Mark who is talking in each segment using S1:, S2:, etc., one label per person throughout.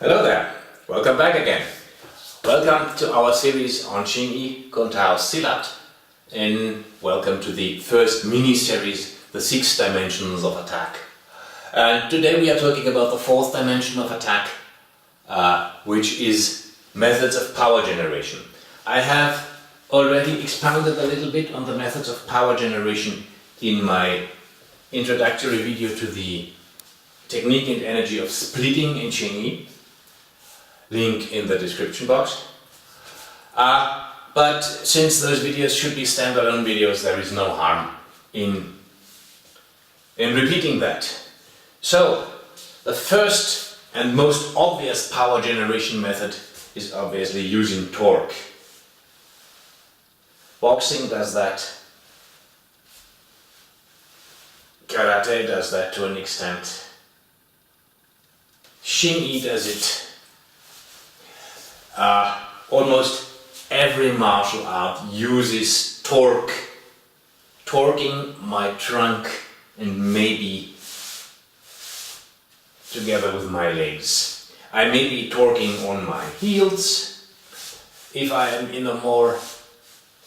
S1: Hello there, welcome back again. Welcome to our series on Hsing, Kuntao, Silat, and welcome to the first mini-series, the 6 dimensions of attack. And today we are talking about the 4th dimension of attack, which is methods of power generation. I have already expounded a little bit on the methods of power generation in my introductory video to the technique and energy of splitting in Hsing, link in the description box. But since those videos should be standalone videos, there is no harm in repeating that. So, the first and most obvious power generation method is obviously using torque. Boxing does that. Karate does that to an extent. Hsing does it. Almost every martial art uses torque. Torquing my trunk and maybe together with my legs. I may be torquing on my heels. If I am in a more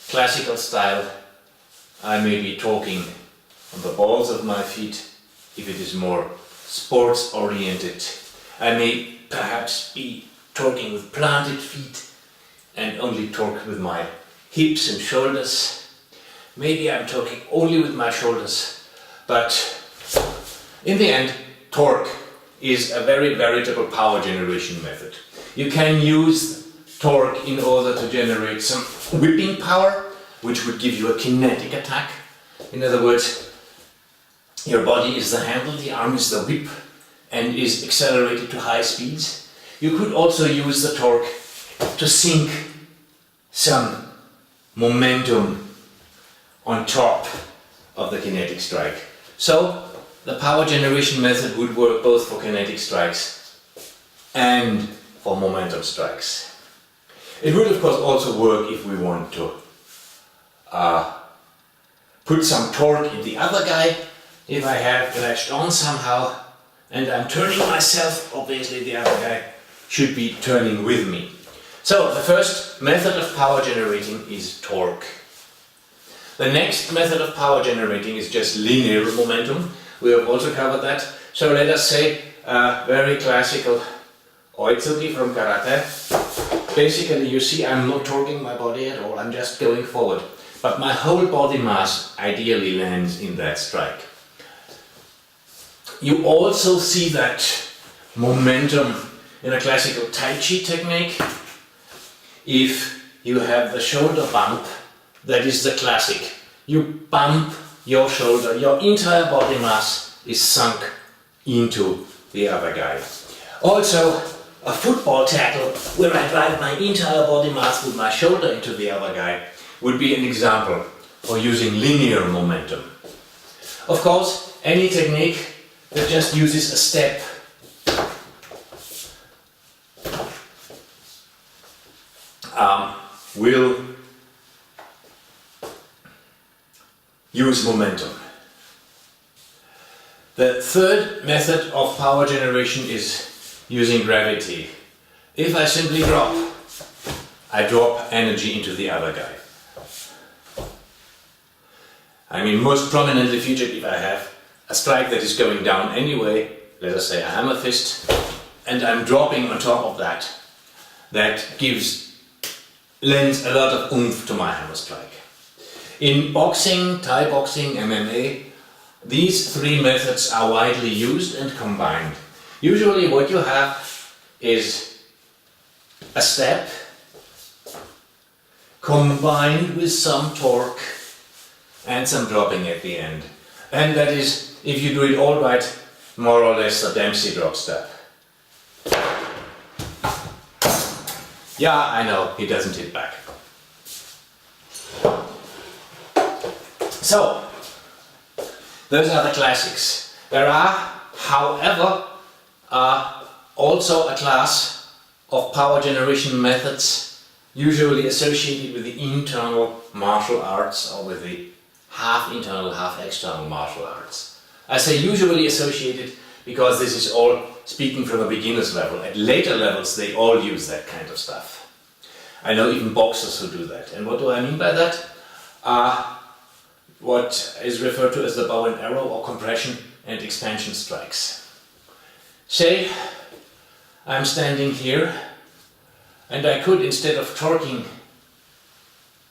S1: classical style, I may be torquing on the balls of my feet. If it is more sports oriented, I may perhaps be torquing with planted feet and only torque with my hips and shoulders. Maybe I'm torquing only with my shoulders, but in the end, torque is a very veritable power generation method. You can use torque in order to generate some whipping power, which would give you a kinetic attack. In other words, your body is the handle, the arm is the whip, and is accelerated to high speeds. You could also use the torque to sink some momentum on top of the kinetic strike. So the power generation method would work both for kinetic strikes and for momentum strikes. It would of course also work if we want to put some torque in the other guy. If I have latched on somehow and I'm turning myself, obviously the other guy should be turning with me. So the first method of power generating is torque. The next method of power generating is just linear momentum. We have also covered that. So let us say very classical oitsuki from karate. Basically you see I'm not torquing my body at all, I'm just going forward. But my whole body mass ideally lands in that strike. You also see that momentum in a classical Tai Chi technique. If you have the shoulder bump, that is the classic. You bump your shoulder, your entire body mass is sunk into the other guy. Also, a football tackle where I drive my entire body mass with my shoulder into the other guy would be an example for using linear momentum. Of course, any technique that just uses a step will use momentum. The third method of power generation is using gravity. If I simply drop, I drop energy into the other guy. I mean, most prominently featured if I have a strike that is going down anyway, let us say a hammer fist, and I'm dropping on top of that. That lends a lot of oomph to my hammer strike. In boxing, Thai boxing, MMA, these 3 methods are widely used and combined. Usually what you have is a step combined with some torque and some dropping at the end. And that is, if you do it all right, more or less a Dempsey drop step. Yeah, I know, he doesn't hit back. So, those are the classics. There are, however, also a class of power generation methods usually associated with the internal martial arts or with the half internal, half external martial arts. I say usually associated because this is all speaking from a beginner's level. At later levels they all use that kind of stuff. I know even boxers who do that. And what do I mean by that? What is referred to as the bow and arrow or compression and expansion strikes. Say I'm standing here and I could, instead of torquing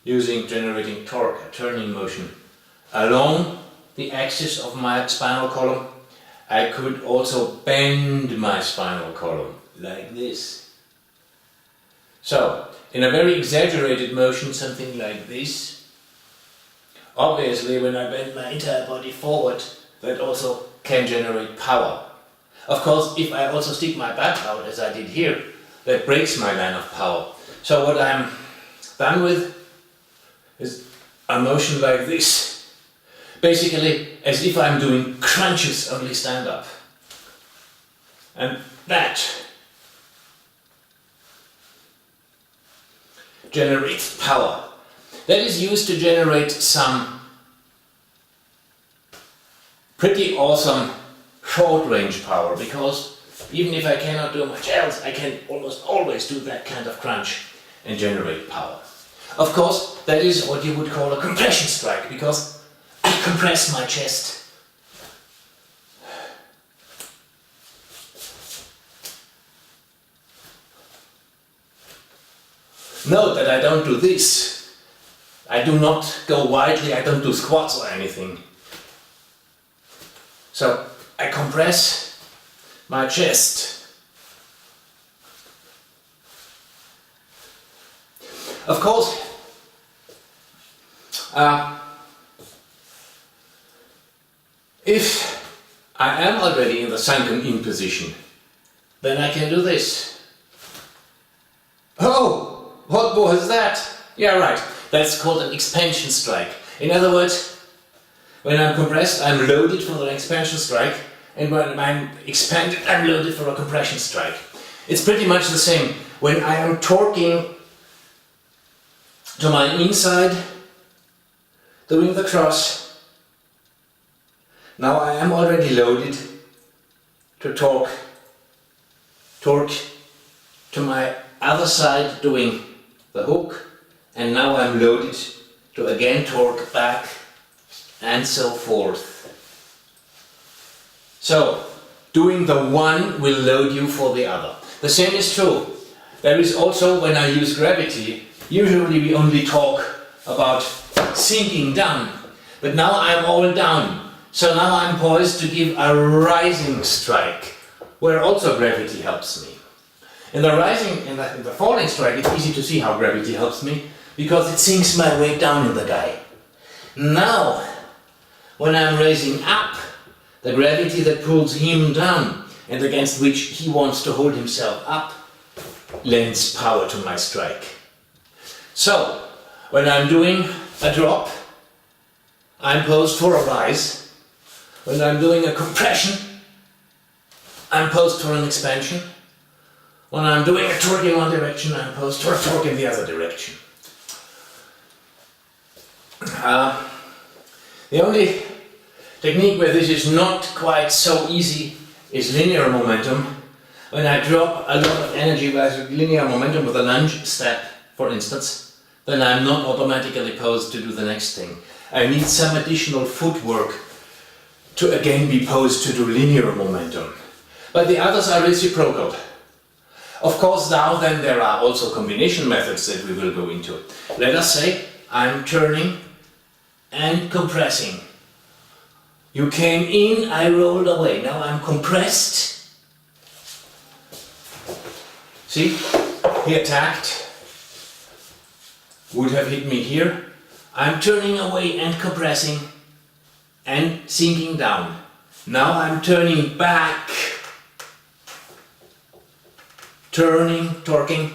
S1: using generating torque, a turning motion, along the axis of my spinal column, I could also bend my spinal column like this. So, in a very exaggerated motion, something like this, obviously when I bend my entire body forward, that also can generate power. Of course, if I also stick my back out, as I did here, that breaks my line of power. So what I'm done with is a motion like this. Basically, as if I'm doing crunches, only stand up. And that generates power. That is used to generate some pretty awesome short-range power, because even if I cannot do much else, I can almost always do that kind of crunch and generate power. Of course, that is what you would call a compression strike, because I compress my chest. Note that I don't do this. I do not go widely, I don't do squats or anything. So I compress my chest. Of course, if I am already in the sunken in position, then I can do this. Oh, what was that? Yeah, right. That's called an expansion strike. In other words, when I'm compressed, I'm loaded for an expansion strike, and when I'm expanded, I'm loaded for a compression strike. It's pretty much the same. When I am torquing to my inside, doing the cross, now I am already loaded to torque to my other side, doing the hook, and now I'm loaded to again torque back, and so forth. So, doing the one will load you for the other. The same is true. There is also, when I use gravity, usually we only talk about sinking down, but now I'm all down. So now I'm poised to give a rising strike, where also gravity helps me. In the falling strike, it's easy to see how gravity helps me, because it sinks my weight down in the guy. Now, when I'm raising up, the gravity that pulls him down and against which he wants to hold himself up lends power to my strike. So, when I'm doing a drop, I'm posed for a rise. When I'm doing a compression, I'm posed for an expansion. When I'm doing a torque in one direction, I'm posed for a torque in the other direction. The only technique where this is not quite so easy is linear momentum. When I drop a lot of energy with linear momentum with a lunge step, for instance, then I'm not automatically posed to do the next thing. I need some additional footwork to again be posed to do linear momentum. But the others are reciprocal. Of course, now then there are also combination methods that we will go into. Let us say I'm turning and compressing. You came in, I rolled away. Now I'm compressed. See, he attacked. Would have hit me here. I'm turning away and compressing and sinking down. Now I'm turning back. Turning, torquing,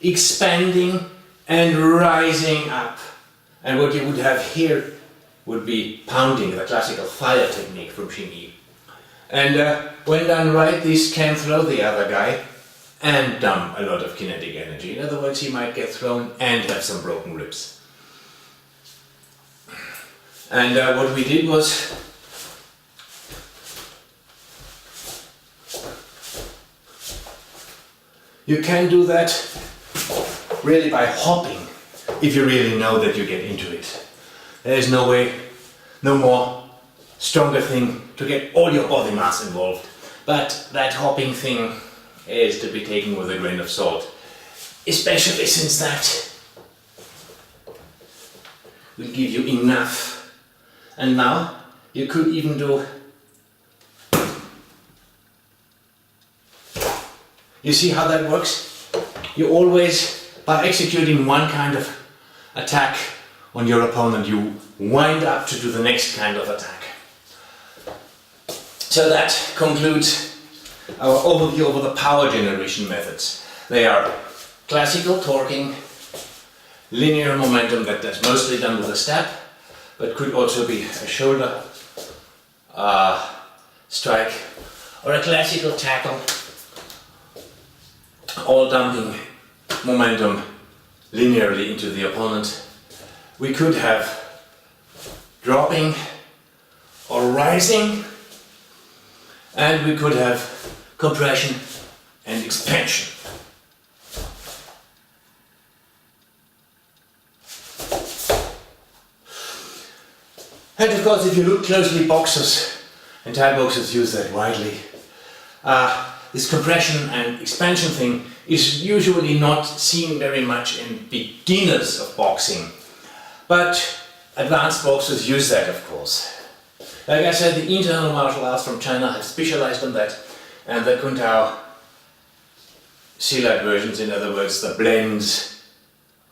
S1: expanding and rising up. And what you would have here would be pounding, the classical fire technique from Hsing. And when done right, this can throw the other guy and dump a lot of kinetic energy. In other words, he might get thrown and have some broken ribs. And what we did was You can do that really by hopping, if you really know that you get into it. There is no way, no more stronger thing to get all your body mass involved. But that hopping thing is to be taken with a grain of salt, especially since that will give you enough. And now you could even do, you see how that works? You always, by executing one kind of attack on your opponent, you wind up to do the next kind of attack. So that concludes our overview over the power generation methods. They are classical torquing, linear momentum that's mostly done with a step, but could also be a shoulder strike or a classical tackle, all dumping momentum linearly into the opponent. We could have dropping or rising, and we could have compression and expansion. And of course, if you look closely, boxers and Thai boxers use that widely. This compression and expansion thing is usually not seen very much in beginners of boxing, but advanced boxers use that, of course. Like I said, the internal martial arts from China have specialized on that, and the Kuntao Silat versions, in other words, the blends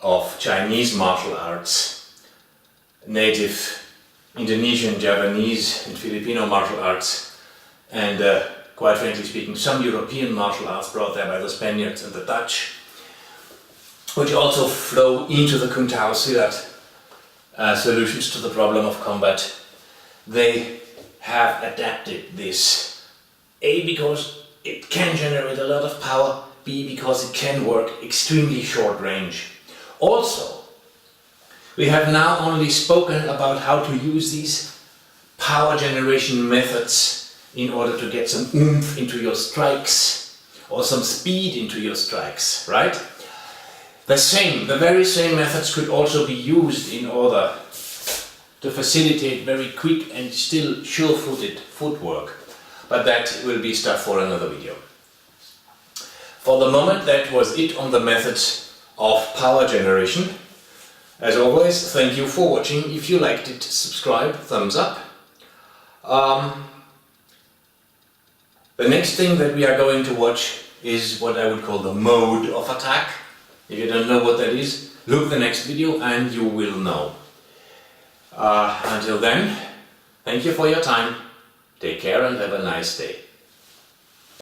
S1: of Chinese martial arts, native Indonesian, Javanese and Filipino martial arts, and quite frankly speaking, some European martial arts brought there by the Spaniards and the Dutch, which also flow into the Kuntao Silat solutions to the problem of combat. They have adapted this, A, because it can generate a lot of power, B, because it can work extremely short range. Also, we have now only spoken about how to use these power generation methods in order to get some oomph into your strikes or some speed into your strikes, right? The very same methods could also be used in order to facilitate very quick and still sure-footed footwork, but that will be stuff for another video. For the moment, that was it on the methods of power generation. As always, thank you for watching. If you liked it, subscribe, thumbs up. The next thing that we are going to watch is what I would call the mode of attack. If you don't know what that is, look the next video and you will know. Until then, thank you for your time, take care and have a nice day.